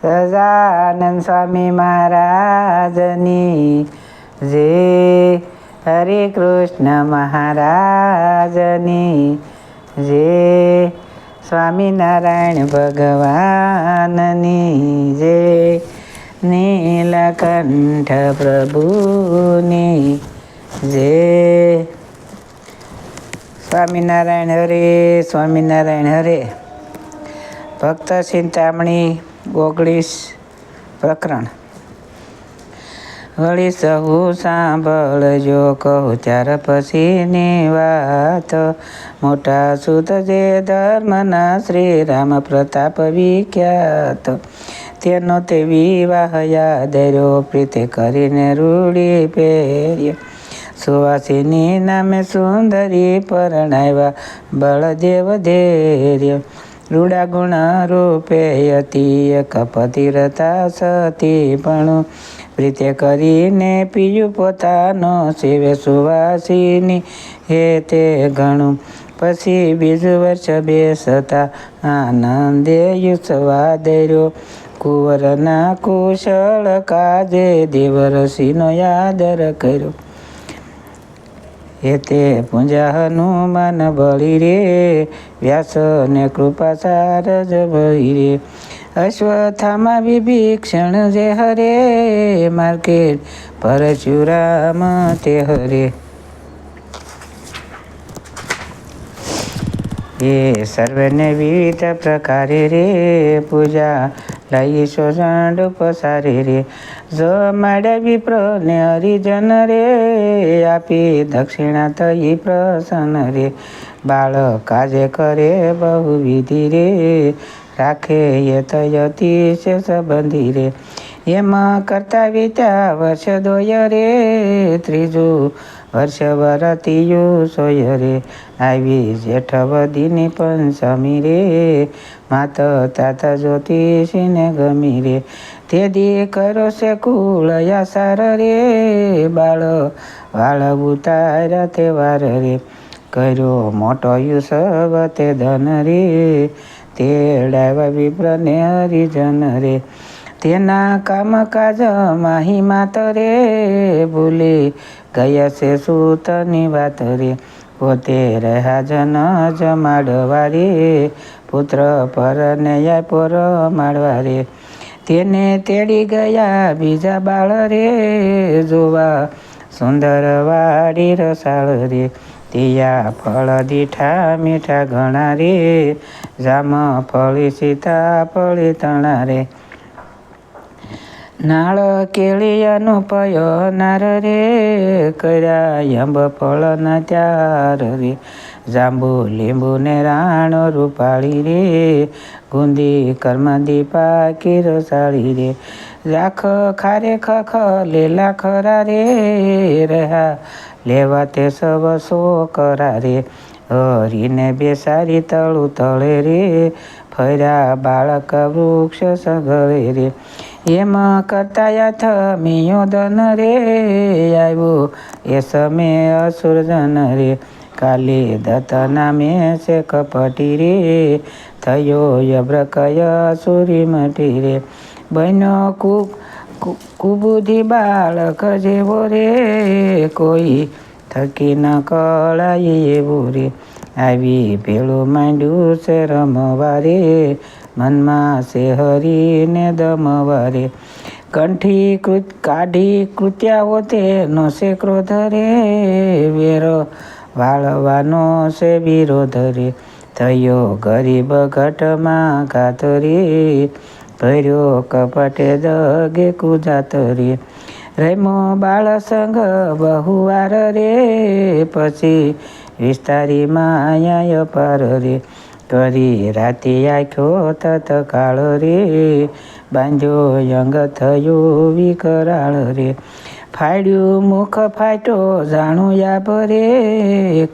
સજાનંદ સ્વામી મહારાજની જય. હરે કૃષ્ણ મહારાજની જય. સ્વામિનારાયણ ભગવાનની જય. નીલકંઠ પ્રભુની જય. સ્વામિનારાયણ હરે. સ્વામિનારાયણ હરે. ભક્ત ચિંતામણી 19 પ્રકરણ. વળી સહુ સાંભળજો કહું ત્યાર પછીની વાત. મોટા સુત જે ધર્મના શ્રી રામ પ્રતાપ વિખ્યાત. તેનો તે વિવાહ યાદર્યો પ્રીતે કરીને રૂડી પહેર્યો. સુવાસિની નામે સુંદરી પરણાવ્યા બળદેવ ધૈર્ય. રૂડા ગુણ રૂપે હતી એક પતિવ્રતા સતી પણ. પ્રીતે કરીને પીયું પોતાનો શિવે સુવાસિની હે તે ઘણું. પછી બીજું વર્ષ બેસતા આનંદે યુસવાદર્યો. કુંવરના કુશળ કાજે દેવર્ષિનો યાદર કર્યો. તે પૂંજા હનુમાન બળી રે વ્યાસ ને કૃપાચાર જ બળી રે. અશ્વત્થામા વિભીક્ષણ જે હરે માર્કેટ પરશુરામ તે હરે. એ સર્વને વિવિધ પ્રકારે રે પૂજા લઈ શોષણ પસારે રે. જમાડ્યા વિપ્ર ને હરિજન રે આપી દક્ષિણા થઈ પ્રસન્ન રે. બાળ કાજે કરે બહુવિધિ રે રાખે એ થઈ અતિશય સંબંધી રે. એમાં કરતા વીત્યા વર્ષ દોય રે ત્રીજું વર્ષ વરતિયું સોય રે. આવી જેઠવદીની પંચમી રે માત તાત જ્યોતિષીને ગમી રે. તે દી કરો છે કુળ યાસાર રે બાળ વાળ ઉતાર્યા તે વાર રે. કર્યો મોટો યુસવ તે ધન રે તેડાવ્યા વિપ્રને હરિજન રે. તેના કામકાજ માહી માત રે ભૂલી ગયા છે સૂતની વાત રે. પોતે રહ્યા જન જમાડવા રે પુત્ર પર ને આપ્યો રમાડવા રે. તેને તેડી ગયા બીજા બાળ રે જોવા સુંદર વાડી રસાળ રે. તિયા ફળ દીઠા મીઠા ઘણા રે જામ ફળી સીતા ફળી તણા રે. નાળ કેળિયાનો પયો નાર રે કર્યા અંબ ફળના ત્યાર રે. જાંબુ લીંબુ ને રાણો રૂપાળી રે ગુંદી કર્મદી પાકી રસાળી રે. રાખ ખારે ખખ લેલા ખરા રે રહ્યા લેવા તે સવ સો કરા રે. હરીને બેસારી તળું તળે રે ફર્યા બાળક વૃક્ષ સગળે રે. એમાં કરતા યાથ મિયો ધન રે આવ્યો એ સમે અસુરજન રે. કાલી દત્ત નામે છે કપટી રે થયો યબ્રકય સુરી મટી રે. બહેનો કુબુધી બાળક જેવો રે કોઈ થકી ન કળાય એવું રે. આવી ભેળું માંડ્યું છે રમવા રે મનમાં છે હરીને દમવા રે. કંઠી કાઢી કૃત્યાઓ તેનો છે ક્રોધ રે વેરો વાળવાનો છે વિરોધ રે. થયો ગરીબ ઘટમાં ઘાત રે ભર્યો કપટે દગે કુજાત રે. રેમો બાળ સંગ બહુવાર રે પછી વિસ્તારી માયા અપાર રે. કરી રાતી આખ્યો તત્કાળ રે બાંધ્યો યંગ થયો વિકરાળ રે. ફાડ્યું મુખ ફાટ્યો જાણું યાભ રે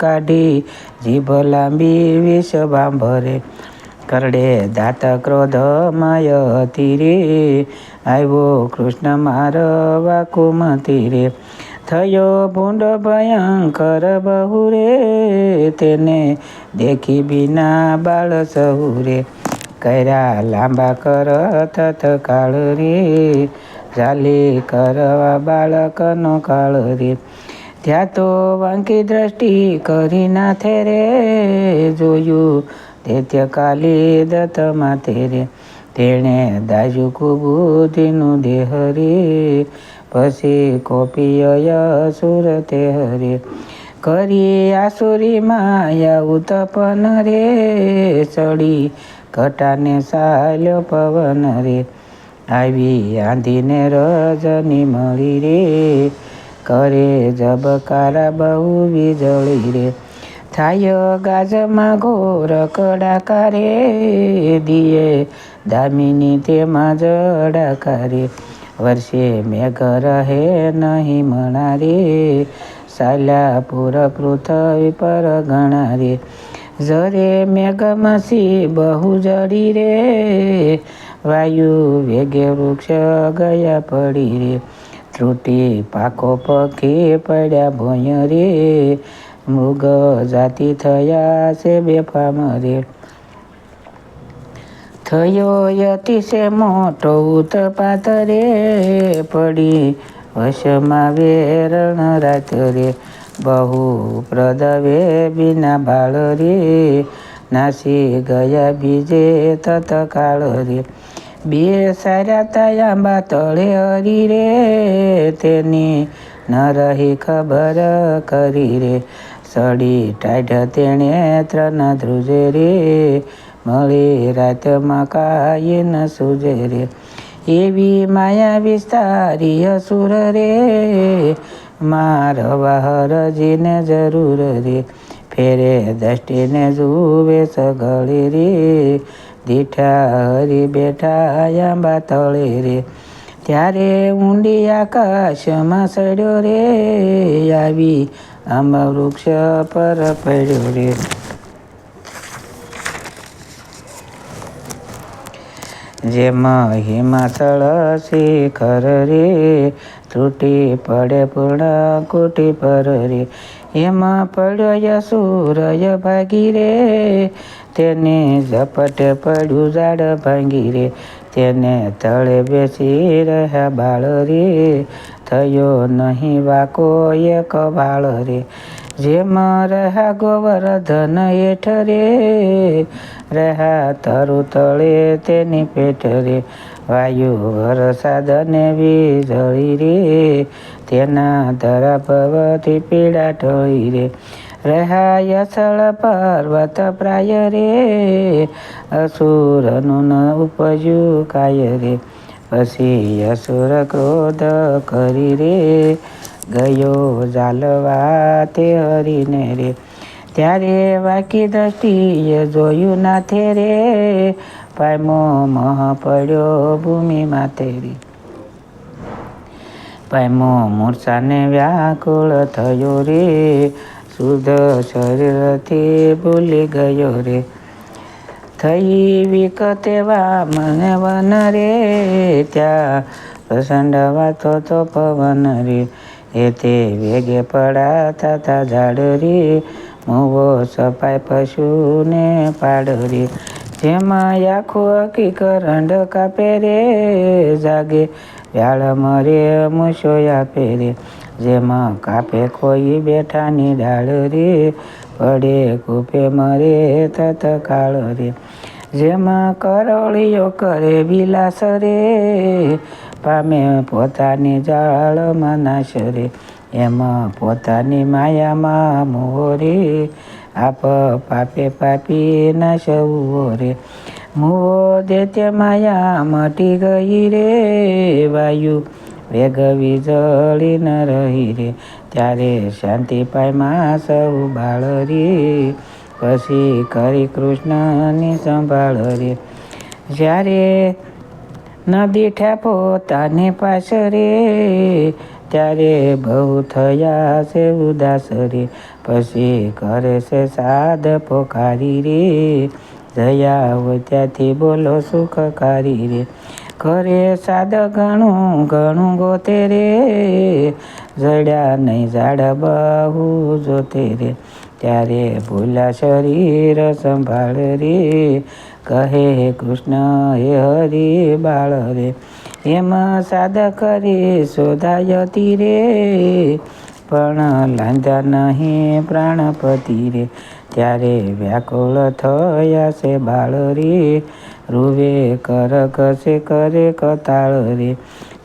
કાઢી જીભ લાંબી વિષ ભાંભરે. કરડે દાંત ક્રોધમય હતી રે આવ્યો કૃષ્ણ મારવા કુમતી રે. થયો ભૂંડ ભયંકર બહુ રે તેને દેખી બીના બાળ સહુ રે. કર્યા લાંબા કર તત્કાળ રે, ઝાલી કરવા બાળકનો કાળ રે. ત્યાં તો વાંકી દ્રષ્ટિ કરી નાથે રે, જોયું દૈત્ય કાલી દત્ત માથે રે. તેણે દાજ્યું કુબુદ્ધિનું દેહ રે, પછી કોપીય અસુર તે હરે. કરી આસુરી માયા ઉતપન રે, ચડી ઘટાને સાલ્યો પવન રે. આવી આંધીને રજની મળી રે, કરે જબકારા બહુ વીજળી રે. થાય ગાજમાં ઘોર કડાકા રે, દિયે દામિની તેમાં જડાકા રે. વર્ષે મેઘ રહે નહીં મણા રે, સાલ્યા પૂર પૃથ્વી પર ગણા રે. જરે મેઘમસી બહુ જડી રે, વાયુ વેગે વૃક્ષ ગયા પડી રે. ત્રુટી પાકો પખી પડ્યા ભોંય રે, મૃગ જાતિ થયા છે બેફામ રે. થયો અતિશય મોટો ઉત્પાત રે, પડી વશમાં વેરણ રાત રે. બહુ પ્રદવે બીના બાળ રે, નાસી ગયા બીજે તત્કાળ રે. બે સાર્યા તાયાંબા તળે હરી રે, તેની ન રહી ખબર કરી રે. સડી ટાઢ તેણે ત્રણ ધ્રુજે રે, મળી રાતમાં કાંઈ ન સૂજે રે. એવી માયા વિસ્તારી અસુર રે, મારવા હરજીને જરૂર રે. ફેરે દ્રષ્ટિને જુએ સગળી રે, દીઠા હરી બેઠા આંબા તળે રે. ત્યારે ઊંડી આકાશમાં સડ્યો રે, આવી આંબા વૃક્ષ પર પડ્યો રે. જેમ હિમાચળ શિખર રે, તૂટી પડે પૂર્ણ કુટી પર રે. એમાં પડ્યો સૂરય ભાગી રે, તેને ઝપટે પડ્યું ઝાડ ભાંગી રે. તેને તળે બેસી રહ્યા બાળ રે, થયો નહીં વાકો એક બાળ રે. જેમાં રહ્યા ગોવર્ધન હેઠ રે, રહ્યા તરુ તળે તેની પેઠ રે. વાયુ વરસાદને વીજળી રે, તેના ધરા ભવથી પીડા ઢળી રે. રહ્યા યસળ પર્વત પ્રાય રે, અસુરનું ન ઉપજ્યું કાય રે. પછી અસુર ક્રોધ કરી રે, ગયો જાલવા તે હરીને રે. ત્યારે વાકી દ્રષ્ટિએ જોયું નાથે રે, પાયમો મહ પડ્યો ભૂમિ માથે રે. પાયમો મૂર્છાને વ્યાકુળ થયો રે, શુદ્ધ શરીરથી ભૂલી ગયો રે. થઈ વિકતે વામન વન રે, ત્યાં પ્રચંડ વાતો તો પવન રે. એ તે વેગે પડાતા તા ઝાડ રે, મૂવો સપાય પશુને પાડ રે. જેમાં આખું હકીકરંડ કાપે રે, જાગે વ્યાળ મરે મૂછો આપે રે. જેમાં કાપે કોઈ બેઠાની ડાળ રે, પડે કૂપે મરે તત્કાળ રે. જેમાં કરોળીઓ કરે વિલાસ રે, પામે પોતાની જાળમાં નાશ રે. એમાં પોતાની માયામાં મોહ રે, આપ પાપે પાપી નાશવો રે. મોહ દૈત્ય માયા મટી ગઈ રે, વાયુ વેગ વીજળી ન રહી રે. ત્યારે શાંતિ પાયમાં સૌ બાળ રે, પછી કરી કૃષ્ણની સંભાળ રે. જ્યારે ન દીઠા પોતાને પાસ રે, ત્યારે બહુ થયા છે ઉદાસ રે. પછી કરે છે સાદ પોકારી રે, જયા હોય ત્યાંથી બોલો સુખકારી રે. કરે સાદ ઘણું ઘણું ગોતે રે, જડ્યા નહીં ઝાડ બહુ જોતે રે. ત્યારે ભૂલા શરીર સંભાળ રે, કહે કૃષ્ણ હે હરિ બાળ રે. એમ સાદા કરી શોધાયતી રે, પણ લાંજા નહીં પ્રાણપતિ રે. ત્યારે વ્યાકુળ થયા છે બાળ રે, રૂવે કર ઘસે કરે કતાળ રે.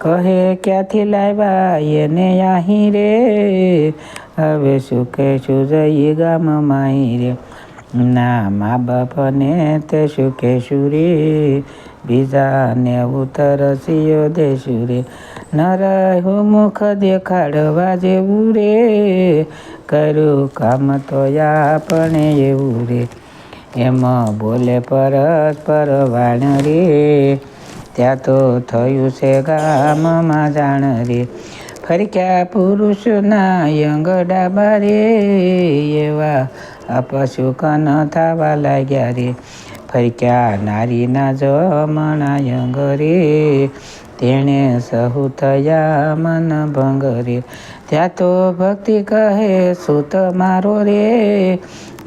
કહે ક્યાંથી લાવ્યા એને અહીં રે, હવે શું કહેશું જઈ ગામ માઈ રે. ના મા બાપને તે શું કહેશું રે, બીજાને ઉતરસ્યો દેશું રે. ન રહ્યું મુખ દેખાડવા જેવું રે, કર્યું કામ તો આપણે એવું રે. એમ બોલે પરસ્પર વાણ રે, ત્યાં તો થયું છે ગામમાં જાણ રે. ફરક્યા પુરુષના યંગડા બારે, એવા અપશુકન થવા લાગ્યા રે. ફરક્યા નારીના જમણા યંગ રે, તેણે સહુ થયા મન ભંગ રે. ત્યાં તો ભક્તિ કહે સુત મારો રે,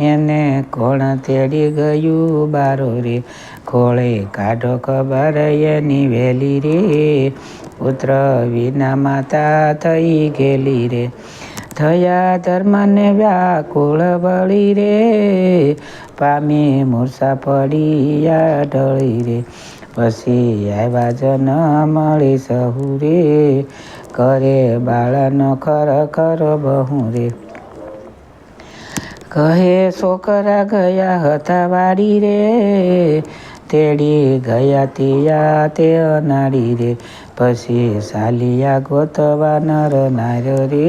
એને કોણ તેડી ગયું બારો રે. ખોળે કાઢો ખબર એની વેલી રે, પુત્ર વિના માતા થઈ ગયેલી રે. થયા ધર્મને વ્યાકુળ બળી રે, પામી મૂર્છા પડી ઢળી રે. પછી આવ્યા જન મળી સહુ રે, કરે બાળનો ખર બહુ રે. કહે છોકરા ગયા હતા વાડી રે, તેડી ગયા તિયા તે અનાડી રે. પછી સાલિયા ગોતવા નર નાર રે,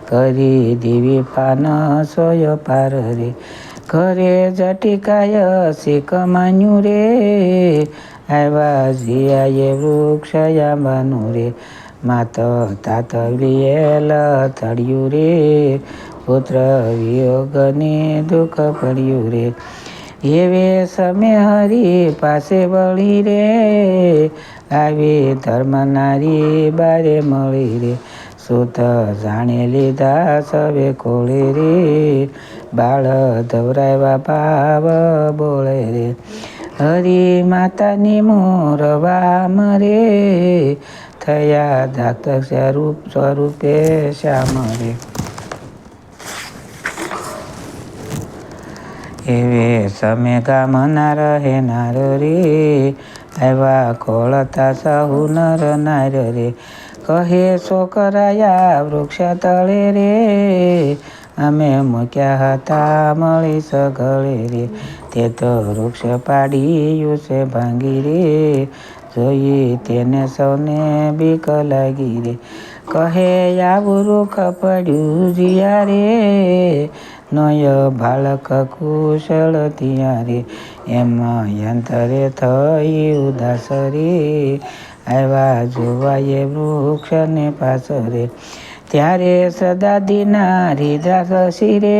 કરી દીવી પાન સોય પાર રે. ઘરે જટિકાય શીખ માન્યું રે, આવ્યા જીયાએ વૃક્ષ આંબાનું રે. માત તાતવીએલ થળ્યું રે, પુત્ર વિયોગને દુઃખ પડ્યું રે. એવે સમે હરી પાસે વળી રે, આવી ધર્મ નારી બારે મળી રે. સુત જાણે લીધા સવે કોળે રે, બાળ ધવરાવ્યા ભાવ બોળે રે. હરી માતાની મોરવા મરે, થયા દાતક સ્વરૂપે શ્યામ રે. એવે સમે ગામના રહેનાર રે, આવ્યા ખોળતા સહુ નર નાર રે. કહે છોકરાયા વૃક્ષ તળે રે, અમે મૂક્યા હતા મળી સગળે રે. તે તો વૃક્ષ પાડ્યું છે ભાંગી રે, જોઈ તેને સૌને બીક લાગી રે. કહે આવું વૃક્ષ પડ્યું જીયા રે, નય બાળક કુશળ ત્યાં રે. એમાં યંતરે થઈ ઉદાસ રે, આવ્યા જોવાએ વૃક્ષને પાછરે. ત્યારે સદાદીના રીધા ખસી રે,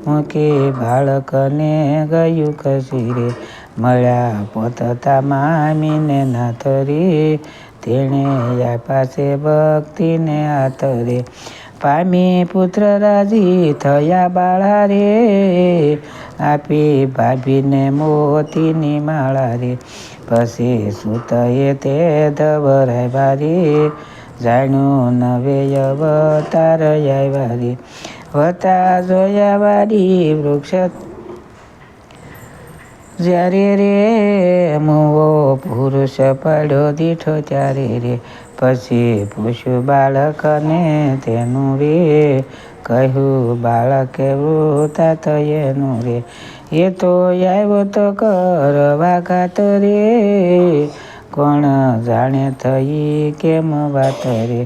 મૂકી બાળકને ગયું ખસી રે. મળ્યા પોતતા મામીને નાથ રે, તેણે આપ્યા છે ભક્તિને હાથ રે. પામી પુત્ર રાજી થયા બાળા રે, આપી ભાભીને મોતીની માળા રે. પછી સુતએ તે ધવરાવ્યા રે, જાણ્યું નવે અવતાર આવ્યા રે. વતા જોયા વાડી વૃક્ષ જ્યારે રે, મુવો પુરુષ પડ્યો દીઠો ત્યારે રે. પછી પૂછ્યું બાળકને તેનું રે, કહ્યું બાળક વૃતા થયેનું રે. એ તો આવ્યો તો કરવા ઘાત રે, કોણ જાણે થઈ કેમ વાત રે.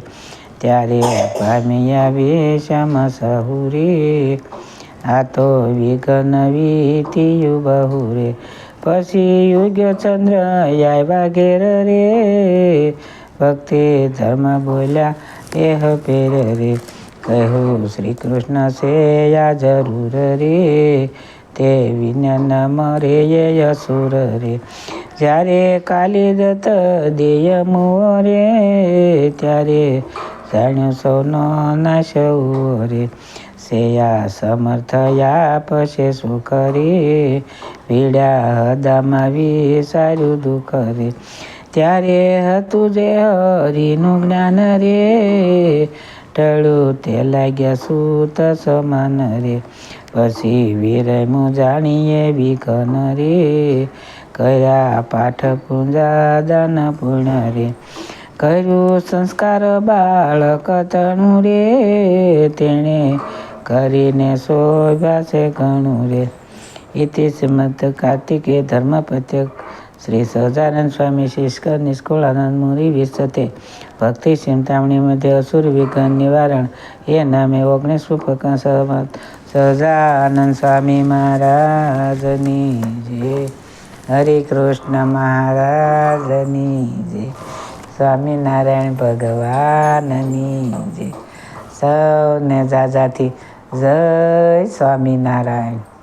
ત્યારે પામી આવી શ્યામ સહુ રે, આ તો વિઘ્ન વીત્યું બહુ રે. પછી યુગ્ય ચંદ્ર આવ્યા ઘેર રે, ભક્તિ ધર્મ બોલ્યા એહ પેર રે. કહ્યું શ્રી કૃષ્ણ છે આ જરૂર રે, તે વિજ્ઞાન મરે એ અસુર રે. જ્યારે કાલી દત્ત દેય મોરે, ત્યારે જાણ્યું સૌનો નાશ રે. સેયા સમર્થયા પછી સુખ રે પીડ્યા હદામાં વિસાર્યું દુઃખ રે ત્યારે હતું જે હરિનું જ્ઞાન રે ટળું તે લાગ્યા સૂત સમાન રે પછી વિરમું જાણીએ વિઘન રે કયા પાઠ પૂંજા દાન પૂર્ણ રે કર્યું સંસ્કાર બાળક તણું રે તેણે કરીને શોભ્યા છે ઘણું રે ઇતિ શ્રીમદ કાર્તિકેય ધર્મપત્ય શ્રી સહજાનંદ સ્વામી શિષ્કર નિષ્કુળાનંદ મુનિ વિશતે ભક્તિ ચિંતામણી મધ્ય અસુર વિઘ્ન નિવારણ એ નામે 1950 સહજાનંદ સ્વામી મહારાજની જય. હરે કૃષ્ણ મહારાજની જય. સ્વામિનારાયણ ભગવાનની જય. સૌને જાજાથી જય સ્વામિનારાયણ.